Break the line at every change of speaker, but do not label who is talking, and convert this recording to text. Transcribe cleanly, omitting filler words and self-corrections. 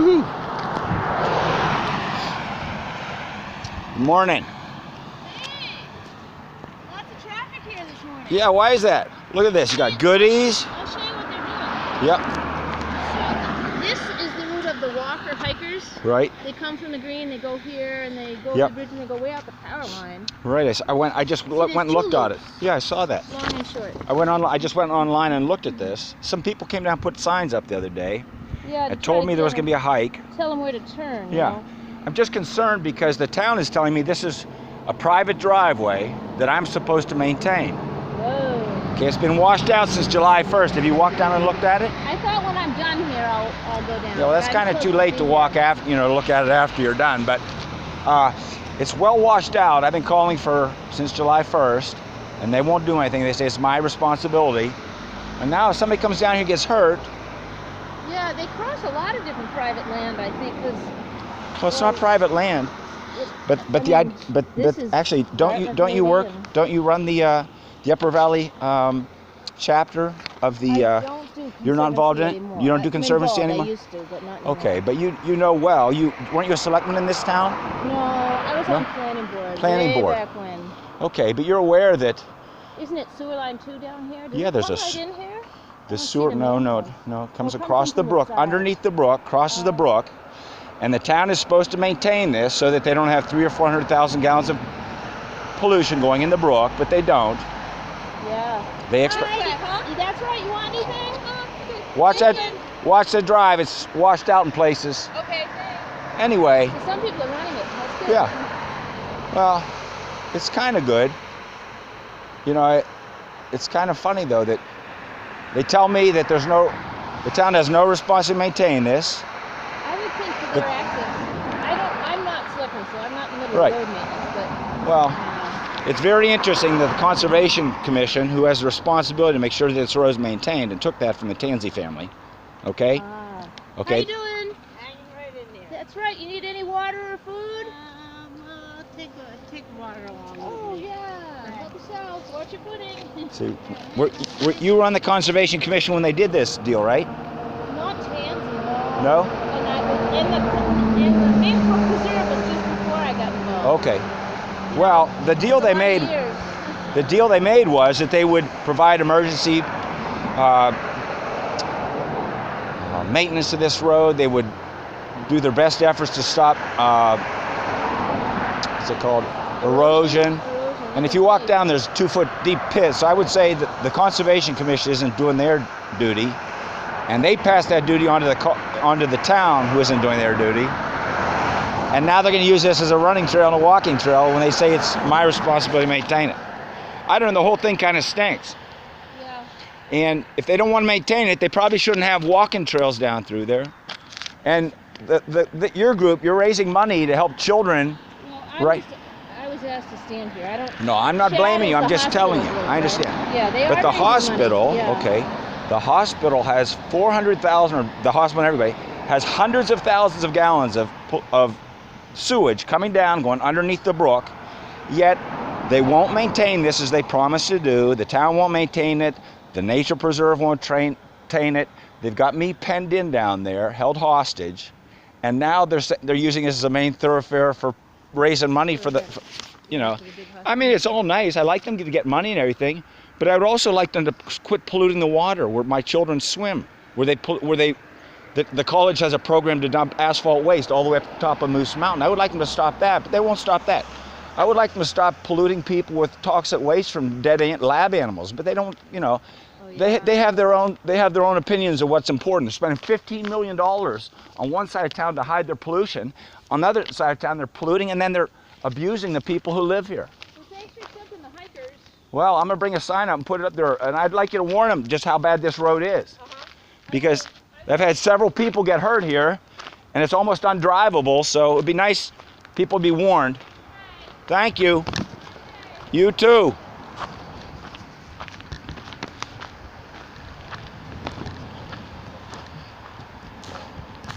Woohoo! Good morning.
Hey, lots of traffic here this morning.
Yeah, why is that? Look at this. You got goodies.
I'll show you what they're doing.
Yep.
So this is the route of the walker hikers.
Right.
They come from the green, they go here, and they go
Yep.
over the bridge, and they go way out the power line.
Right. I just went and looked at it. Yeah, I saw that.
Long and short.
I just went online and looked at this. Some people came down and put signs up the other day.
Yeah.
It told me there was going to be a hike.
Tell them where to turn. you
Yeah.
know?
I'm just concerned because the town is telling me this is a private driveway that I'm supposed to maintain.
Whoa.
Okay, it's been washed out since July 1st. Have you walked down and looked at it?
I thought when I'm done here, I'll go down.
Yeah, well, that's
I'm
kind of
supposed
too late to
be
walk
there.
after, look at it after you're done. But it's well washed out. I've been calling since July 1st, and they won't do anything. They say it's my responsibility. And now if somebody comes down here and gets hurt,
Yeah, they cross a lot of different private land, I think, because.
well, it's not private land. But
this is
actually, don't you run the Upper Valley chapter of the?
I don't do
you're not involved in it?
anymore.
You don't do
I'm
conservancy
involved.
anymore?
I used to, but not anymore.
Okay, but you know well. Weren't you a selectman in this town?
No, I was
No?
on planning board.
Planning
way
board.
Back when.
Okay, but you're aware that
Isn't it sewer line 2 down here? Does
Yeah,
it
there's
come
a
right in here?
the
don't see
sewer.
the
No,
manhole.
it comes
Oh, it
across
comes
the
from the
brook,
side.
underneath the brook, crosses the brook, and the town is supposed to maintain this so that they don't have 300,000 or 400,000 gallons of pollution going in the brook, but they don't.
Yeah.
They
That's right. You want anything?
watch that drive. It's washed out in places.
Okay, thanks.
Anyway,
Some people are running it. That's good.
yeah. Well, it's kind of good. It's kind of funny though that they tell me that the town has no responsibility to maintain this.
I would think for their access. I'm not slipping, so I'm not in the middle
Right.
of road maintenance, but.
Well, it's very interesting that the Conservation Commission, who has the responsibility to make sure that this road is maintained, and took that from the Tansey family. Okay? Okay.
How you doing?
Hanging right in there.
That's right. You need any water or food?
Take water along
Oh
with me.
yeah. Help us out. Watch your footing.
See, you were on the Conservation Commission when they did this deal, right?
Not Tansey, no.
No?
And I was in the main preserve was just before I got involved.
Okay. Well, the deal they made.
Years.
The deal they made was that they would provide emergency maintenance to this road. They would do their best efforts to stop, what's it called, erosion. And if you walk down, there's 2-foot deep pits. So I would say that the Conservation Commission isn't doing their duty, and they passed that duty onto the town, who isn't doing their duty. And now they're going to use this as a running trail and a walking trail when they say it's my responsibility to maintain it. I don't know, the whole thing kind of stinks.
Yeah.
And if they don't want to maintain it, they probably shouldn't have walking trails down through there. And your group, you're raising money to help children.
Well,
Right.
I was asked to stand here. I don't.
No, I'm not blaming you, I'm just telling you.
hospital,
I understand.
Yeah, they are.
But the
raising money.
hospital,
Yeah.
okay, the hospital has 400,000, or the hospital and everybody, has hundreds of thousands of gallons of sewage coming down, going underneath the brook, yet they won't maintain this as they promised to do. The town won't maintain it. The nature preserve won't maintain it. They've got me penned in down there, held hostage, and now they're using this as a main thoroughfare for raising money for the, I mean, it's all nice. I like them to get money and everything, but I would also like them to quit polluting the water where my children swim, the college has a program to dump asphalt waste all the way up to the top of Moose Mountain. I would like them to stop that, but they won't stop that. I would like them to stop polluting people with toxic waste from dead lab animals, but they don't, they have their own opinions of what's important. They're spending $15 million on one side of town to hide their pollution. On the other side of town, they're polluting, and then they're abusing the people who live here.
Well, thanks for accepting the hikers.
Well, I'm gonna bring a sign up and put it up there, and I'd like you to warn them just how bad this road is. Because I've had several people get hurt here, and it's almost undrivable, so it'd be nice people to be warned. Thank you. You too.